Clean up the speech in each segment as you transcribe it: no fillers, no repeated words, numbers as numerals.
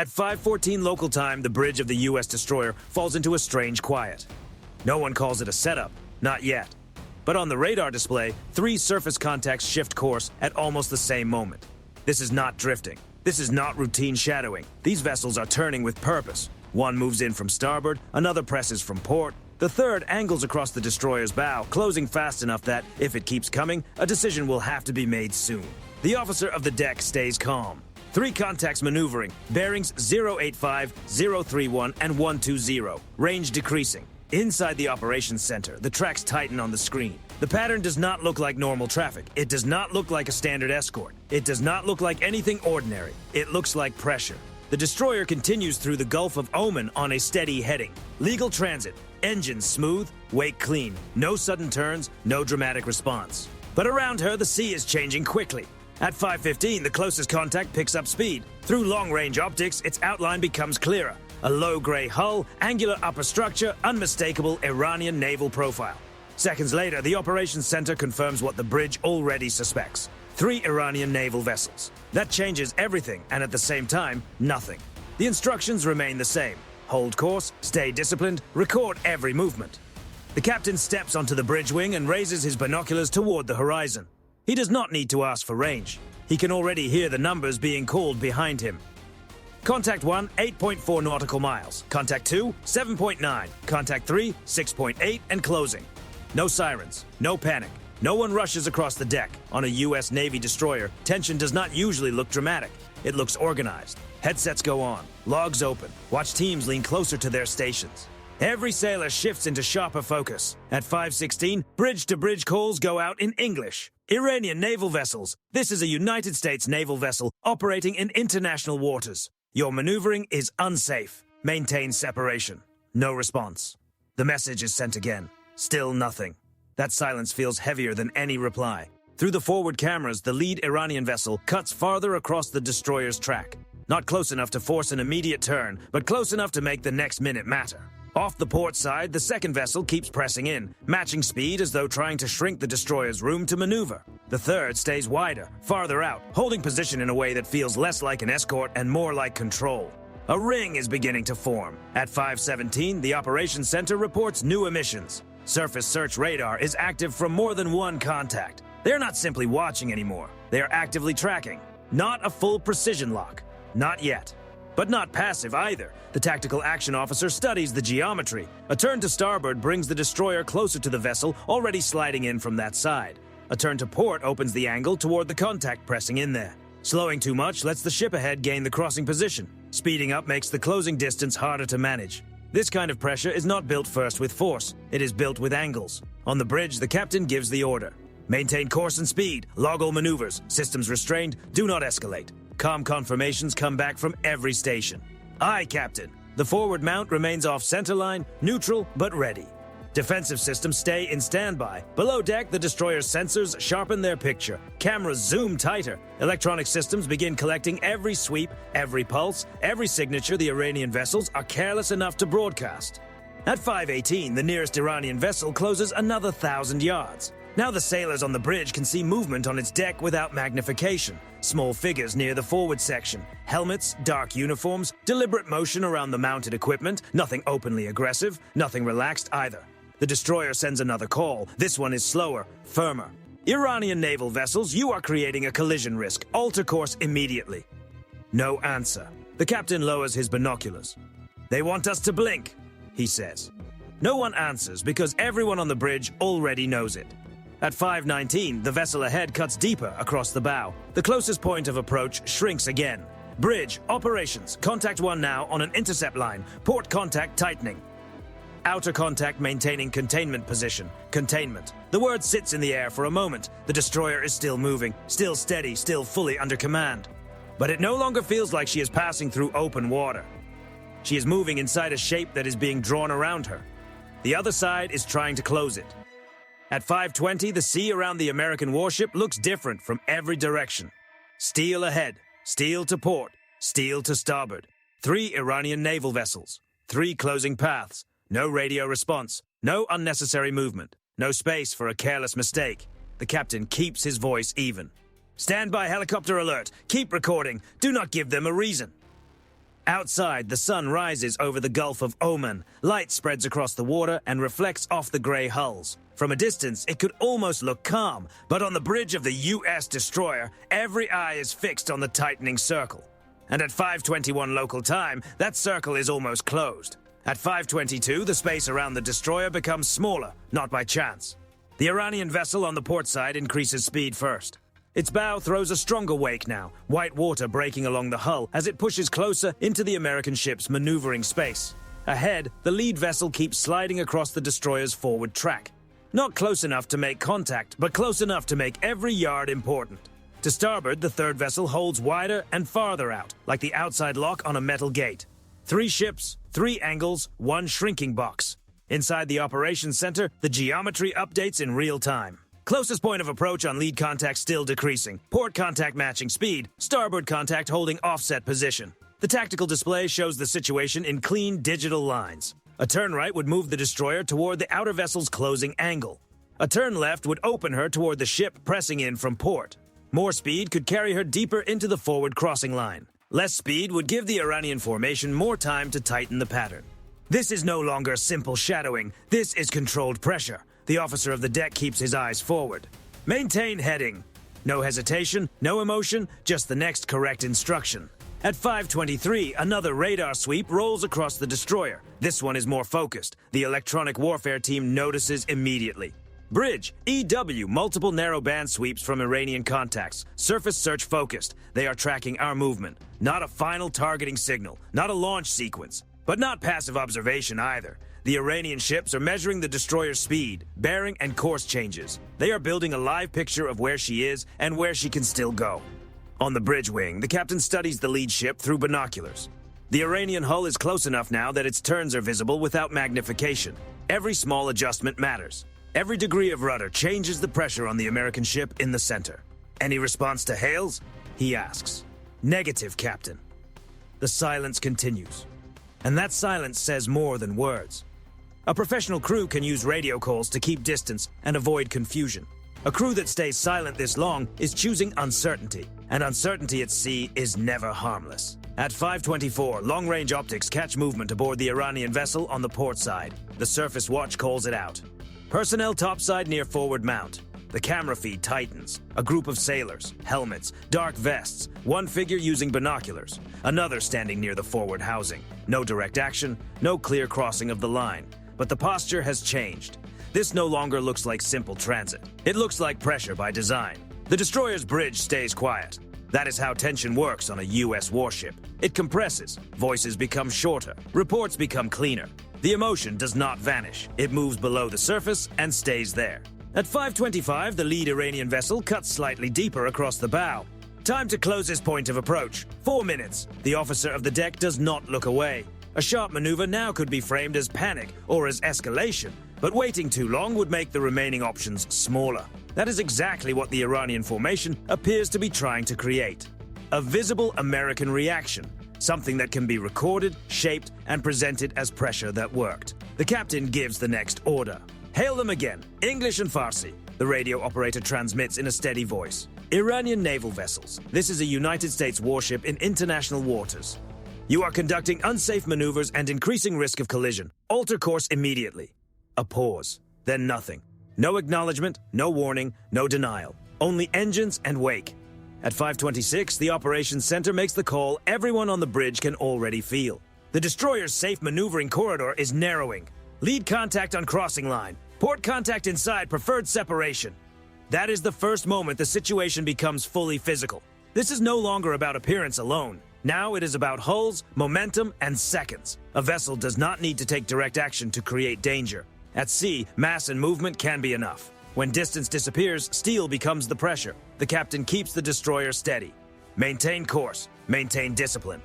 At 5:14 local time, the bridge of the U.S. destroyer falls into a strange quiet. No one calls it a setup, not yet. But on the radar display, 3 surface contacts shift course at almost the same moment. This is not drifting. This is not routine shadowing. These vessels are turning with purpose. One moves in from starboard, another presses from port. The third angles across the destroyer's bow, closing fast enough that, if it keeps coming, a decision will have to be made soon. The officer of the deck stays calm. 3 contacts maneuvering, bearings 085, 031, and 120, range decreasing. Inside the operations center, the tracks tighten on the screen. The pattern does not look like normal traffic. It does not look like a standard escort. It does not look like anything ordinary. It looks like pressure. The destroyer continues through the Gulf of Oman on a steady heading. Legal transit, engines smooth, wake clean, no sudden turns, no dramatic response. But around her, the sea is changing quickly. At 5:15, the closest contact picks up speed. Through long-range optics, its outline becomes clearer. A low-gray hull, angular upper structure, unmistakable Iranian naval profile. Seconds later, the operations center confirms what the bridge already suspects. 3 Iranian naval vessels. That changes everything, and at the same time, nothing. The instructions remain the same. Hold course, stay disciplined, record every movement. The captain steps onto the bridge wing and raises his binoculars toward the horizon. He does not need to ask for range. He can already hear the numbers being called behind him. Contact 1, 8.4 nautical miles. Contact 2, 7.9. Contact 3, 6.8, and closing. No sirens, no panic. No one rushes across the deck. On a U.S. Navy destroyer, tension does not usually look dramatic. It looks organized. Headsets go on, logs open. Watch teams lean closer to their stations. Every sailor shifts into sharper focus. At 5:16, bridge-to-bridge calls go out in English. Iranian naval vessels. This is a United States naval vessel operating in international waters. Your maneuvering is unsafe. Maintain separation. No response. The message is sent again. Still nothing. That silence feels heavier than any reply. Through the forward cameras, the lead Iranian vessel cuts farther across the destroyer's track. Not close enough to force an immediate turn, but close enough to make the next minute matter. Off the port side, the second vessel keeps pressing in, matching speed as though trying to shrink the destroyer's room to maneuver. The third stays wider, farther out, holding position in a way that feels less like an escort and more like control. A ring is beginning to form. At 5:17, the operations center reports new emissions. Surface search radar is active from more than one contact. They're not simply watching anymore. They are actively tracking. Not a full precision lock. Not yet. But not passive either. The tactical action officer studies the geometry. A turn to starboard brings the destroyer closer to the vessel already sliding in from that side. A turn to port opens the angle toward the contact pressing in there. Slowing too much lets the ship ahead gain the crossing position. Speeding up makes the closing distance harder to manage. This kind of pressure is not built first with force. It is built with angles. On the bridge, the captain gives the order. Maintain course and speed. Log all maneuvers. Systems restrained. Do not escalate. Calm confirmations come back from every station. Aye, Captain. The forward mount remains off centerline, neutral, but ready. Defensive systems stay in standby. Below deck, the destroyer's sensors sharpen their picture. Cameras zoom tighter. Electronic systems begin collecting every sweep, every pulse, every signature the Iranian vessels are careless enough to broadcast. At 5:18, the nearest Iranian vessel closes another 1,000 yards. Now the sailors on the bridge can see movement on its deck without magnification. Small figures near the forward section. Helmets, dark uniforms, deliberate motion around the mounted equipment. Nothing openly aggressive, nothing relaxed either. The destroyer sends another call. This one is slower, firmer. Iranian naval vessels, you are creating a collision risk. Alter course immediately. No answer. The captain lowers his binoculars. They want us to blink, he says. No one answers because everyone on the bridge already knows it. At 5:19, the vessel ahead cuts deeper across the bow. The closest point of approach shrinks again. Bridge, operations, contact 1 now on an intercept line. Port contact tightening. Outer contact maintaining containment position. Containment. The word sits in the air for a moment. The destroyer is still moving, still steady, still fully under command. But it no longer feels like she is passing through open water. She is moving inside a shape that is being drawn around her. The other side is trying to close it. At 5:20, the sea around the American warship looks different from every direction. Steel ahead, steel to port, steel to starboard. 3 Iranian naval vessels, 3 closing paths, no radio response, no unnecessary movement, no space for a careless mistake. The captain keeps his voice even. Stand by helicopter alert, keep recording, do not give them a reason. Outside, the sun rises over the Gulf of Oman. Light spreads across the water and reflects off the gray hulls. From a distance, it could almost look calm, but on the bridge of the U.S. destroyer, every eye is fixed on the tightening circle. And at 5:21 local time, that circle is almost closed. At 5:22, the space around the destroyer becomes smaller, not by chance. The Iranian vessel on the port side increases speed first. Its bow throws a stronger wake now, white water breaking along the hull as it pushes closer into the American ship's maneuvering space. Ahead, the lead vessel keeps sliding across the destroyer's forward track. Not close enough to make contact, but close enough to make every yard important. To starboard, the third vessel holds wider and farther out, like the outside lock on a metal gate. 3 ships, 3 angles, 1 shrinking box. Inside the operations center, the geometry updates in real time. Closest point of approach on lead contact still decreasing. Port contact matching speed. Starboard contact holding offset position. The tactical display shows the situation in clean digital lines. A turn right would move the destroyer toward the outer vessel's closing angle. A turn left would open her toward the ship pressing in from port. More speed could carry her deeper into the forward crossing line. Less speed would give the Iranian formation more time to tighten the pattern. This is no longer simple shadowing. This is controlled pressure. The officer of the deck keeps his eyes forward. Maintain heading. No hesitation, no emotion, just the next correct instruction. At 5:23, another radar sweep rolls across the destroyer. This one is more focused. The electronic warfare team notices immediately. Bridge, EW, multiple narrowband sweeps from Iranian contacts. Surface search focused. They are tracking our movement. Not a final targeting signal, not a launch sequence, but not passive observation either. The Iranian ships are measuring the destroyer's speed, bearing, and course changes. They are building a live picture of where she is and where she can still go. On the bridge wing, the captain studies the lead ship through binoculars. The Iranian hull is close enough now that its turns are visible without magnification. Every small adjustment matters. Every degree of rudder changes the pressure on the American ship in the center. Any response to hails? He asks. Negative, Captain. The silence continues. And that silence says more than words. A professional crew can use radio calls to keep distance and avoid confusion. A crew that stays silent this long is choosing uncertainty, and uncertainty at sea is never harmless. At 5:24, long-range optics catch movement aboard the Iranian vessel on the port side. The surface watch calls it out. Personnel topside near forward mount. The camera feed tightens. A group of sailors, helmets, dark vests, one figure using binoculars, another standing near the forward housing. No direct action, no clear crossing of the line. But the posture has changed. This no longer looks like simple transit. It looks like pressure by design. The destroyer's bridge stays quiet. That is how tension works on a U.S. warship. It compresses, voices become shorter, reports become cleaner. The emotion does not vanish. It moves below the surface and stays there. At 5:25, the lead Iranian vessel cuts slightly deeper across the bow. Time to close his point of approach. 4 minutes. The officer of the deck does not look away. A sharp maneuver now could be framed as panic or as escalation, but waiting too long would make the remaining options smaller. That is exactly what the Iranian formation appears to be trying to create. A visible American reaction, something that can be recorded, shaped, and presented as pressure that worked. The captain gives the next order. Hail them again, English and Farsi. The radio operator transmits in a steady voice. Iranian naval vessels. This is a United States warship in international waters. You are conducting unsafe maneuvers and increasing risk of collision. Alter course immediately. A pause, then nothing. No acknowledgement, no warning, no denial. Only engines and wake. At 5:26, the operations center makes the call everyone on the bridge can already feel. The destroyer's safe maneuvering corridor is narrowing. Lead contact on crossing line. Port contact inside preferred separation. That is the first moment the situation becomes fully physical. This is no longer about appearance alone. Now it is about hulls, momentum, and seconds. A vessel does not need to take direct action to create danger. At sea, mass and movement can be enough. When distance disappears, steel becomes the pressure. The captain keeps the destroyer steady. Maintain course. Maintain discipline.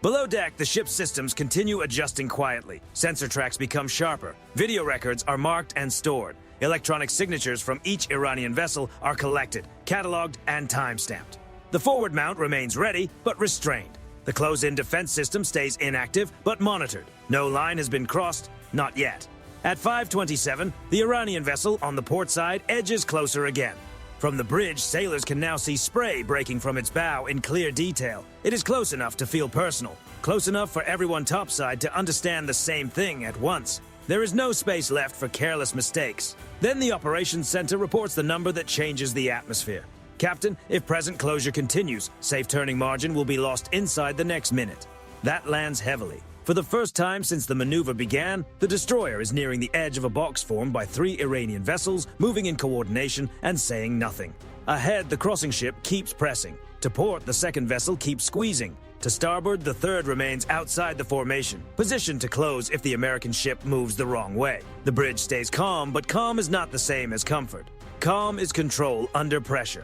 Below deck, the ship's systems continue adjusting quietly. Sensor tracks become sharper. Video records are marked and stored. Electronic signatures from each Iranian vessel are collected, cataloged, and time-stamped. The forward mount remains ready, but restrained. The close-in defense system stays inactive, but monitored. No line has been crossed, not yet. At 5:27, the Iranian vessel on the port side edges closer again. From the bridge, sailors can now see spray breaking from its bow in clear detail. It is close enough to feel personal. close enough for everyone topside to understand the same thing at once. There is no space left for careless mistakes. Then the operations center reports the number that changes the atmosphere. Captain, if present closure continues, safe turning margin will be lost inside the next minute. That lands heavily. For the first time since the maneuver began, the destroyer is nearing the edge of a box formed by 3 Iranian vessels, moving in coordination and saying nothing. Ahead, the crossing ship keeps pressing. To port, the second vessel keeps squeezing. To starboard, the third remains outside the formation, positioned to close if the American ship moves the wrong way. The bridge stays calm, but calm is not the same as comfort. Calm is control under pressure.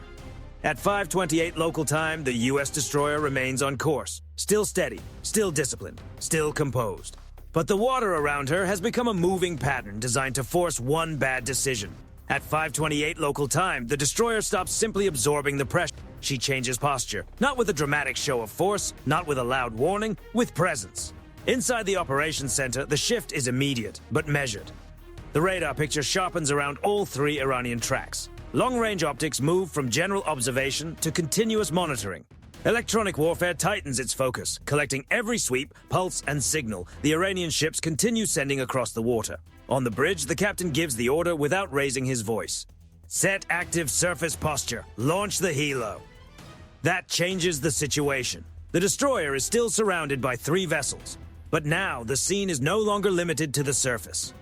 At 5:28 local time, the U.S. destroyer remains on course. Still steady, still disciplined, still composed. But the water around her has become a moving pattern designed to force one bad decision. At 5:28 local time, the destroyer stops simply absorbing the pressure. She changes posture, not with a dramatic show of force, not with a loud warning, with presence. Inside the operations center, the shift is immediate, but measured. The radar picture sharpens around all 3 Iranian tracks. Long-range optics move from general observation to continuous monitoring. Electronic warfare tightens its focus, collecting every sweep, pulse, and signal the Iranian ships continue sending across the water. On the bridge, the captain gives the order without raising his voice. Set active surface posture. Launch the helo. That changes the situation. The destroyer is still surrounded by 3 vessels, but now the scene is no longer limited to the surface.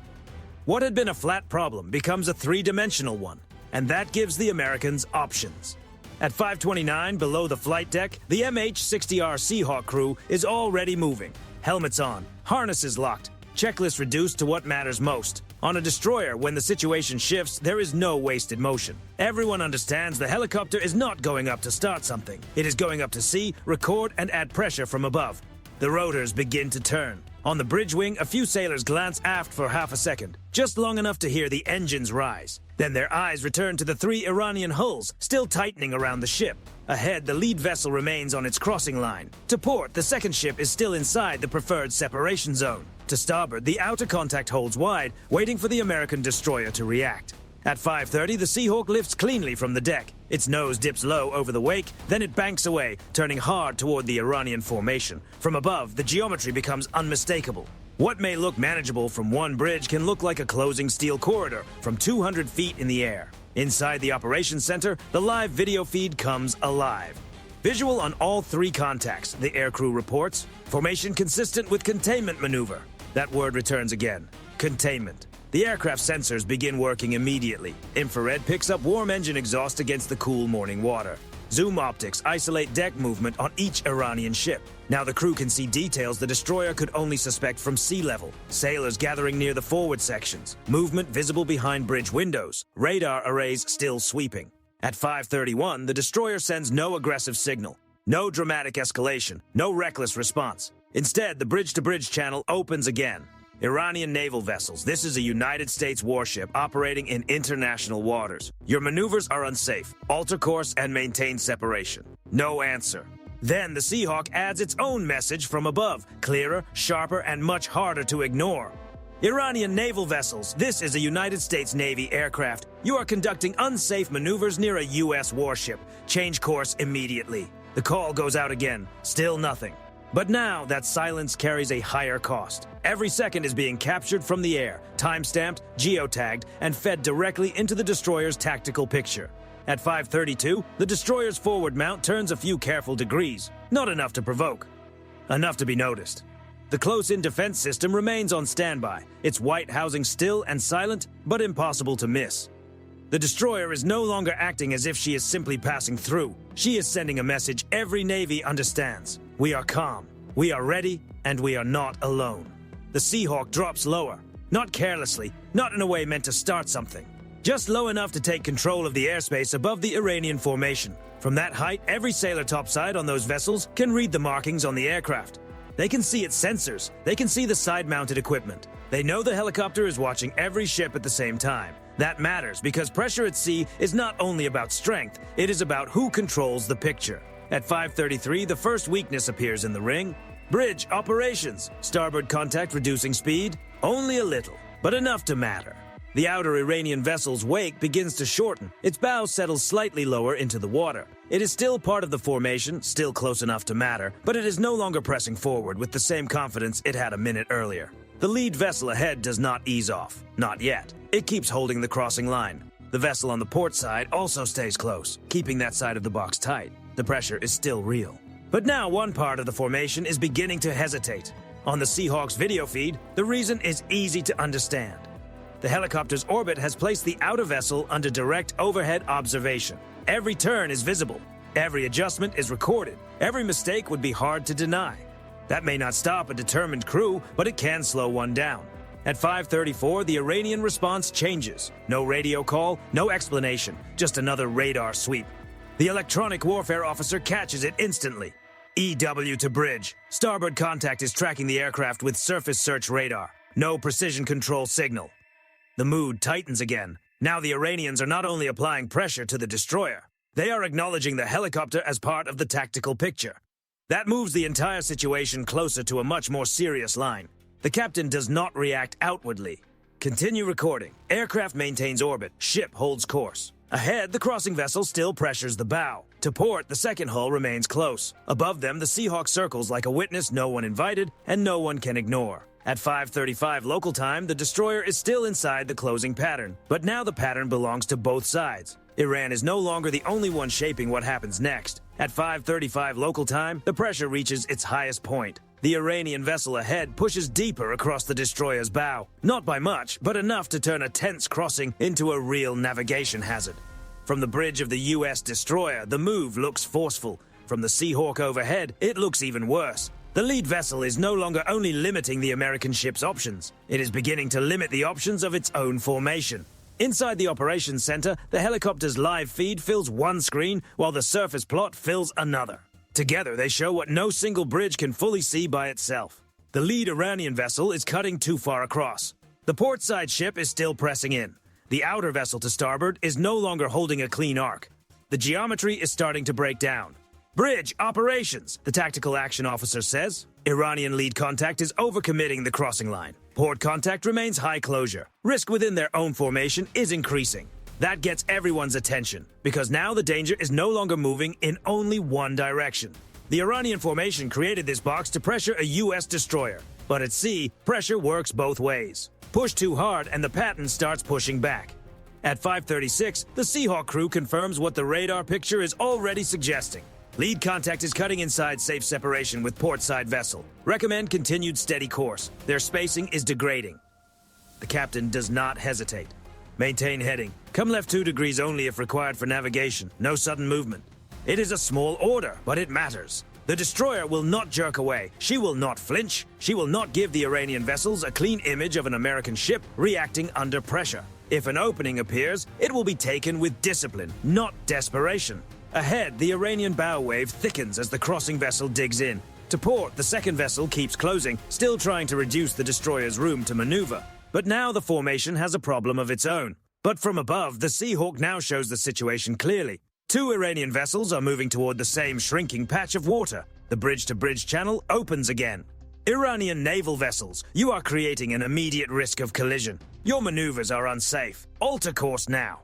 What had been a flat problem becomes a 3-dimensional one, and that gives the Americans options. At 5:29, below the flight deck, the MH-60R Seahawk crew is already moving. Helmets on, harnesses locked, checklist reduced to what matters most. On a destroyer, when the situation shifts, there is no wasted motion. Everyone understands the helicopter is not going up to start something. It is going up to see, record, and add pressure from above. The rotors begin to turn. On the bridge wing, a few sailors glance aft for half a second, just long enough to hear the engines rise. Then their eyes return to the 3 Iranian hulls, still tightening around the ship. Ahead, the lead vessel remains on its crossing line. To port, the second ship is still inside the preferred separation zone. To starboard, the outer contact holds wide, waiting for the American destroyer to react. At 5:30, the Seahawk lifts cleanly from the deck. Its nose dips low over the wake, then it banks away, turning hard toward the Iranian formation. From above, the geometry becomes unmistakable. What may look manageable from one bridge can look like a closing steel corridor from 200 feet in the air. Inside the operations center, the live video feed comes alive. Visual on all 3 contacts, the aircrew reports. Formation consistent with containment maneuver. That word returns again. Containment. The aircraft sensors begin working immediately. Infrared picks up warm engine exhaust against the cool morning water. Zoom optics isolate deck movement on each Iranian ship. Now the crew can see details the destroyer could only suspect from sea level. Sailors gathering near the forward sections. Movement visible behind bridge windows. Radar arrays still sweeping. At 5:31, the destroyer sends no aggressive signal. No dramatic escalation. No reckless response. Instead, the bridge-to-bridge channel opens again. Iranian naval vessels. This is a United States warship operating in international waters. Your maneuvers are unsafe. Alter course and maintain separation. No answer. Then the Seahawk adds its own message from above, clearer, sharper, and much harder to ignore. Iranian naval vessels. This is a United States Navy aircraft. You are conducting unsafe maneuvers near a U.S. warship. Change course immediately. The call goes out again. Still nothing. But now, that silence carries a higher cost. Every second is being captured from the air, time-stamped, geotagged, and fed directly into the destroyer's tactical picture. At 5:32, the destroyer's forward mount turns a few careful degrees. Not enough to provoke. Enough to be noticed. The close-in defense system remains on standby, its white housing still and silent, but impossible to miss. The destroyer is no longer acting as if she is simply passing through. She is sending a message every Navy understands. We are calm, we are ready, and we are not alone. The Seahawk drops lower, not carelessly, not in a way meant to start something. Just low enough to take control of the airspace above the Iranian formation. From that height, every sailor topside on those vessels can read the markings on the aircraft. They can see its sensors, they can see the side-mounted equipment. They know the helicopter is watching every ship at the same time. That matters because pressure at sea is not only about strength, it is about who controls the picture. At 5:33, the first weakness appears in the ring. Bridge operations. Starboard contact reducing speed. Only a little, but enough to matter. The outer Iranian vessel's wake begins to shorten. Its bow settles slightly lower into the water. It is still part of the formation, still close enough to matter, but it is no longer pressing forward with the same confidence it had a minute earlier. The lead vessel ahead does not ease off. Not yet. It keeps holding the crossing line. The vessel on the port side also stays close, keeping that side of the box tight. The pressure is still real. But now one part of the formation is beginning to hesitate. On the Seahawk's video feed, the reason is easy to understand. The helicopter's orbit has placed the outer vessel under direct overhead observation. Every turn is visible. Every adjustment is recorded. Every mistake would be hard to deny. That may not stop a determined crew, but it can slow one down. At 5:34, the Iranian response changes. No radio call, no explanation, just another radar sweep. The electronic warfare officer catches it instantly. EW to bridge. Starboard contact is tracking the aircraft with surface search radar. No precision control signal. The mood tightens again. Now the Iranians are not only applying pressure to the destroyer, they are acknowledging the helicopter as part of the tactical picture. That moves the entire situation closer to a much more serious line. The captain does not react outwardly. Continue recording. Aircraft maintains orbit. Ship holds course. Ahead, the crossing vessel still pressures the bow. To port, the second hull remains close. Above them, the Seahawk circles like a witness no one invited and no one can ignore. At 5:35 local time, the destroyer is still inside the closing pattern. But now the pattern belongs to both sides. Iran is no longer the only one shaping what happens next. At 5:35 local time, the pressure reaches its highest point. The Iranian vessel ahead pushes deeper across the destroyer's bow. Not by much, but enough to turn a tense crossing into a real navigation hazard. From the bridge of the U.S. destroyer, the move looks forceful. From the Seahawk overhead, it looks even worse. The lead vessel is no longer only limiting the American ship's options. It is beginning to limit the options of its own formation. Inside the operations center, the helicopter's live feed fills one screen, while the surface plot fills another. Together, they show what no single bridge can fully see by itself. The lead Iranian vessel is cutting too far across. The port side ship is still pressing in. The outer vessel to starboard is no longer holding a clean arc. The geometry is starting to break down. Bridge operations, the tactical action officer says. Iranian lead contact is overcommitting the crossing line. Port contact remains high closure. Risk within their own formation is increasing. That gets everyone's attention, because now the danger is no longer moving in only one direction. The Iranian formation created this box to pressure a U.S. destroyer, but at sea, pressure works both ways. Push too hard and the pattern starts pushing back. At 5:36, the Seahawk crew confirms what the radar picture is already suggesting. Lead contact is cutting inside safe separation with port side vessel. Recommend continued steady course. Their spacing is degrading. The captain does not hesitate. Maintain heading. Come left 2 degrees only if required for navigation. No sudden movement. It is a small order, but it matters. The destroyer will not jerk away. She will not flinch. She will not give the Iranian vessels a clean image of an American ship reacting under pressure. If an opening appears, it will be taken with discipline, not desperation. Ahead, the Iranian bow wave thickens as the crossing vessel digs in. To port, the second vessel keeps closing, still trying to reduce the destroyer's room to maneuver. But now the formation has a problem of its own. But from above, the Seahawk now shows the situation clearly. 2 Iranian vessels are moving toward the same shrinking patch of water. The bridge-to-bridge channel opens again. Iranian naval vessels, you are creating an immediate risk of collision. Your maneuvers are unsafe. Alter course now.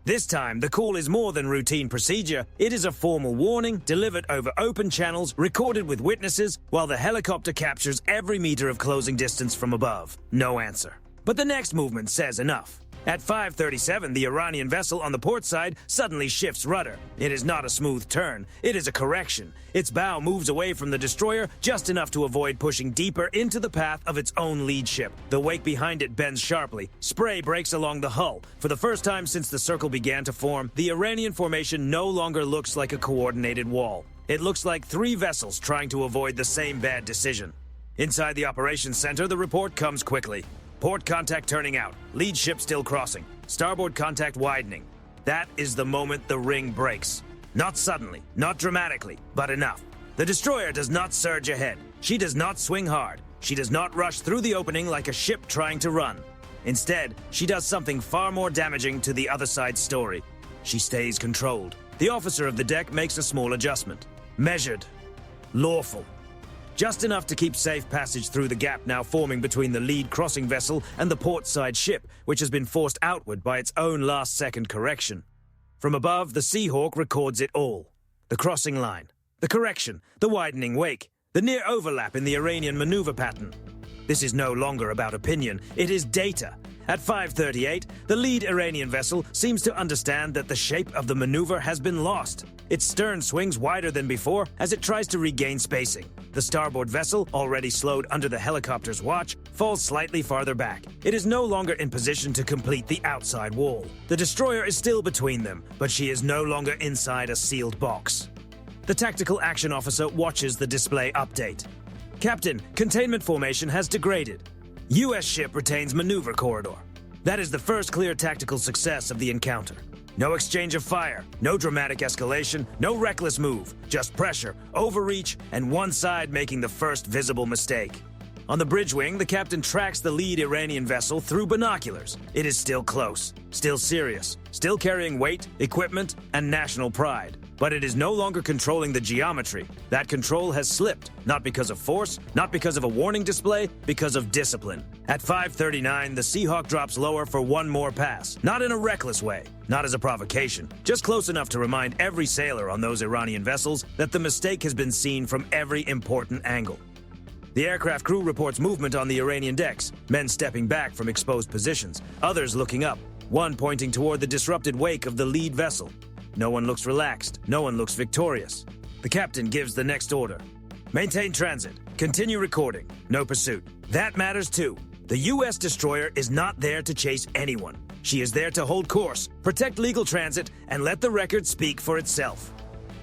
This time, the call is more than routine procedure. It is a formal warning delivered over open channels, recorded with witnesses, while the helicopter captures every meter of closing distance from above. No answer. But the next movement says enough. At 5:37, the Iranian vessel on the port side suddenly shifts rudder. It is not a smooth turn. It is a correction. Its bow moves away from the destroyer just enough to avoid pushing deeper into the path of its own lead ship. The wake behind it bends sharply. Spray breaks along the hull. For the first time since the circle began to form, the Iranian formation no longer looks like a coordinated wall. It looks like 3 vessels trying to avoid the same bad decision. Inside the operations center, the report comes quickly. Port contact turning out. Lead ship still crossing. Starboard contact widening. That is the moment the ring breaks. Not suddenly, not dramatically, but enough. The destroyer does not surge ahead. She does not swing hard. She does not rush through the opening like a ship trying to run. Instead, she does something far more damaging to the other side's story. She stays controlled. The officer of the deck makes a small adjustment. Measured. Lawful. Just enough to keep safe passage through the gap now forming between the lead crossing vessel and the port side ship, which has been forced outward by its own last-second correction. From above, the Seahawk records it all. the crossing line, the correction, the widening wake, the near overlap in the Iranian maneuver pattern. This is no longer about opinion, it is data. At 5:38, the lead Iranian vessel seems to understand that the shape of the maneuver has been lost. Its stern swings wider than before as it tries to regain spacing. The starboard vessel, already slowed under the helicopter's watch, falls slightly farther back. It is no longer in position to complete the outside wall. The destroyer is still between them, but she is no longer inside a sealed box. The tactical action officer watches the display update. Captain, containment formation has degraded. U.S. ship retains maneuver corridor. That is the first clear tactical success of the encounter. No exchange of fire, no dramatic escalation, no reckless move, just pressure, overreach, and one side making the first visible mistake. On the bridge wing, the captain tracks the lead Iranian vessel through binoculars. It is still close, still serious, still carrying weight, equipment, and national pride. But it is no longer controlling the geometry. That control has slipped, not because of force, not because of a warning display, because of discipline. At 5:39, the Seahawk drops lower for one more pass. Not in a reckless way, not as a provocation, just close enough to remind every sailor on those Iranian vessels that the mistake has been seen from every important angle. The aircraft crew reports movement on the Iranian decks, men stepping back from exposed positions, others looking up, one pointing toward the disrupted wake of the lead vessel. No one looks relaxed, no one looks victorious. The captain gives the next order. Maintain transit, continue recording, no pursuit. That matters too. The U.S. destroyer is not there to chase anyone. She is there to hold course, protect legal transit, and let the record speak for itself.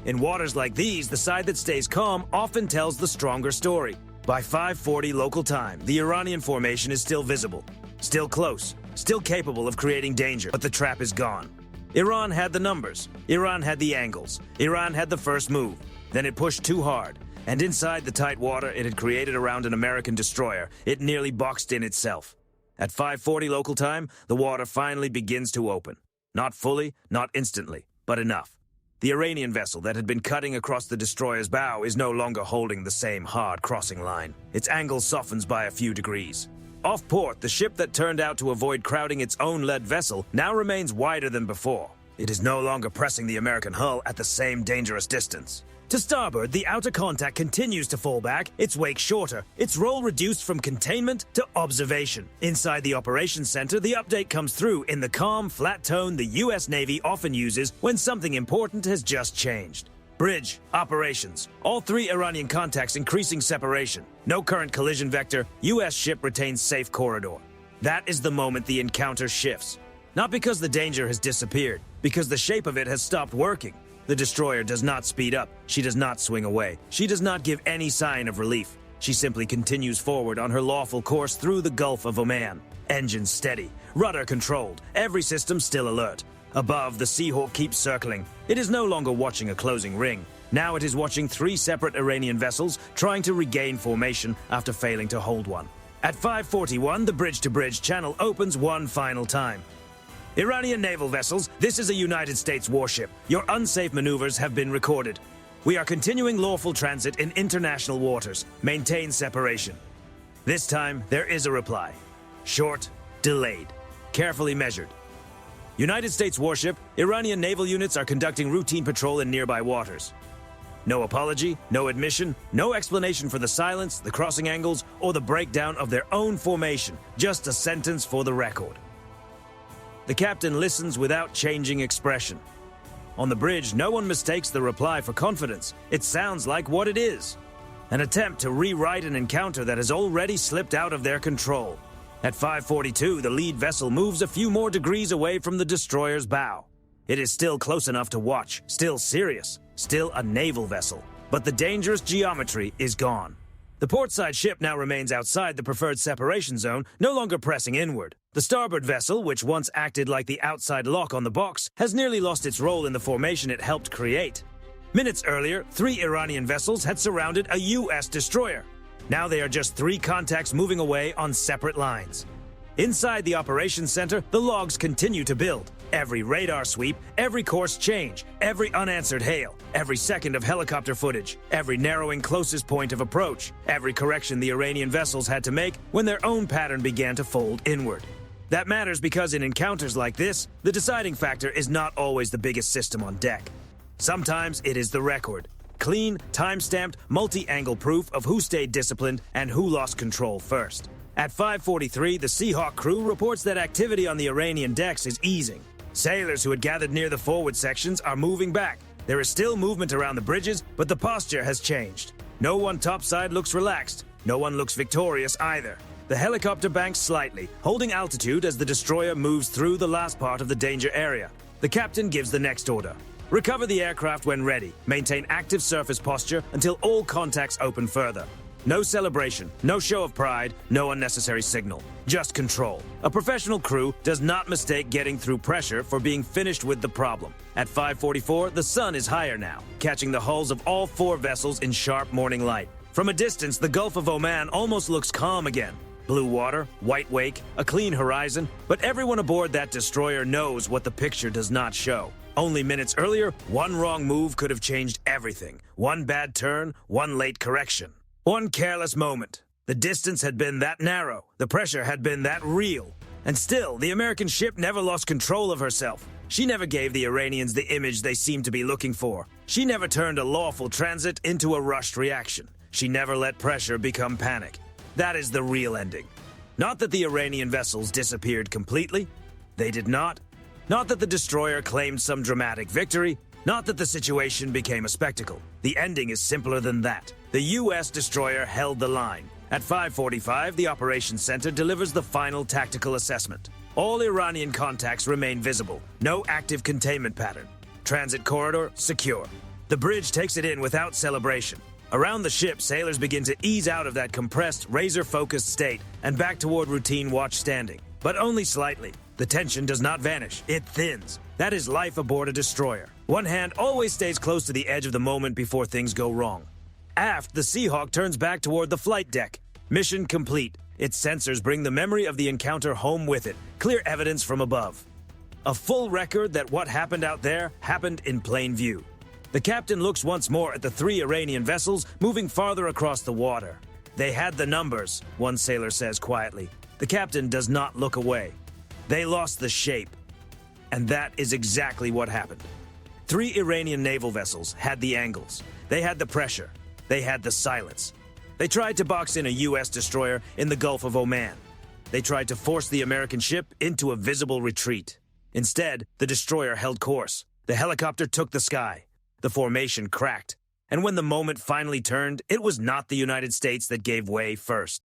In waters like these, the side that stays calm often tells the stronger story. By 5:40 local time, the Iranian formation is still visible, still close, still capable of creating danger, but the trap is gone. Iran had the numbers, Iran had the angles, Iran had the first move. Then it pushed too hard, and inside the tight water it had created around an American destroyer, it nearly boxed in itself. At 5:40 local time, the water finally begins to open. Not fully, not instantly, but enough. The Iranian vessel that had been cutting across the destroyer's bow is no longer holding the same hard crossing line. Its angle softens by a few degrees. Off port, the ship that turned out to avoid crowding its own lead vessel now remains wider than before. It is no longer pressing the American hull at the same dangerous distance. To starboard, the outer contact continues to fall back, its wake shorter, its roll reduced from containment to observation. Inside the operations center, the update comes through in the calm, flat tone the U.S. Navy often uses when something important has just changed. Bridge, operations, all three Iranian contacts increasing separation. No current collision vector, U.S. ship retains safe corridor. That is the moment the encounter shifts. Not because the danger has disappeared, because the shape of it has stopped working. The destroyer does not speed up, she does not swing away, she does not give any sign of relief. She simply continues forward on her lawful course through the Gulf of Oman. Engines steady, rudder controlled, every system still alert. Above, the Seahawk keeps circling. It is no longer watching a closing ring. Now it is watching three separate Iranian vessels trying to regain formation after failing to hold one. At 5:41, the bridge-to-bridge channel opens one final time. Iranian naval vessels, this is a United States warship. Your unsafe maneuvers have been recorded. We are continuing lawful transit in international waters. Maintain separation. This time, there is a reply. Short, delayed, carefully measured. United States warship, Iranian naval units are conducting routine patrol in nearby waters. No apology, no admission, no explanation for the silence, the crossing angles, or the breakdown of their own formation. Just a sentence for the record. The captain listens without changing expression. On the bridge, no one mistakes the reply for confidence. It sounds like what it is. An attempt to rewrite an encounter that has already slipped out of their control. At 5:42, the lead vessel moves a few more degrees away from the destroyer's bow. It is still close enough to watch, still serious, still a naval vessel. But the dangerous geometry is gone. The portside ship now remains outside the preferred separation zone, no longer pressing inward. The starboard vessel, which once acted like the outside lock on the box, has nearly lost its role in the formation it helped create. Minutes earlier, three Iranian vessels had surrounded a U.S. destroyer. Now they are just three contacts moving away on separate lines. Inside the operations center, the logs continue to build. Every radar sweep, every course change, every unanswered hail, every second of helicopter footage, every narrowing closest point of approach, every correction the Iranian vessels had to make when their own pattern began to fold inward. That matters because in encounters like this, the deciding factor is not always the biggest system on deck. Sometimes it is the record. Clean, time-stamped, multi-angle proof of who stayed disciplined and who lost control first. At 5:43, the Seahawk crew reports that activity on the Iranian decks is easing. Sailors who had gathered near the forward sections are moving back. There is still movement around the bridges, but the posture has changed. No one topside looks relaxed. No one looks victorious either. The helicopter banks slightly, holding altitude as the destroyer moves through the last part of the danger area. The captain gives the next order. Recover the aircraft when ready. Maintain active surface posture until all contacts open further. No celebration, no show of pride, no unnecessary signal. Just control. A professional crew does not mistake getting through pressure for being finished with the problem. At 5:44, the sun is higher now, catching the hulls of all 4 vessels in sharp morning light. From a distance, the Gulf of Oman almost looks calm again. Blue water, white wake, a clean horizon, but everyone aboard that destroyer knows what the picture does not show. Only minutes earlier, one wrong move could have changed everything. One bad turn, one late correction. One careless moment. The distance had been that narrow. The pressure had been that real. And still, the American ship never lost control of herself. She never gave the Iranians the image they seemed to be looking for. She never turned a lawful transit into a rushed reaction. She never let pressure become panic. That is the real ending. Not that the Iranian vessels disappeared completely. They did not. Not that the destroyer claimed some dramatic victory. Not that the situation became a spectacle. The ending is simpler than that. The U.S. destroyer held the line. At 5:45, the Operations Center delivers the final tactical assessment. All Iranian contacts remain visible. No active containment pattern. Transit corridor secure. The bridge takes it in without celebration. Around the ship, sailors begin to ease out of that compressed, razor-focused state and back toward routine watch standing. But only slightly. The tension does not vanish. It thins. That is life aboard a destroyer. One hand always stays close to the edge of the moment before things go wrong. Aft, the Seahawk turns back toward the flight deck. Mission complete. Its sensors bring the memory of the encounter home with it. Clear evidence from above. A full record that what happened out there happened in plain view. The captain looks once more at the 3 Iranian vessels moving farther across the water. They had the numbers, one sailor says quietly. The captain does not look away. They lost the shape. And that is exactly what happened. 3 Iranian naval vessels had the angles. They had the pressure. They had the silence. They tried to box in a U.S. destroyer in the Gulf of Oman. They tried to force the American ship into a visible retreat. Instead, the destroyer held course. The helicopter took the sky. The formation cracked. And when the moment finally turned, it was not the United States that gave way first.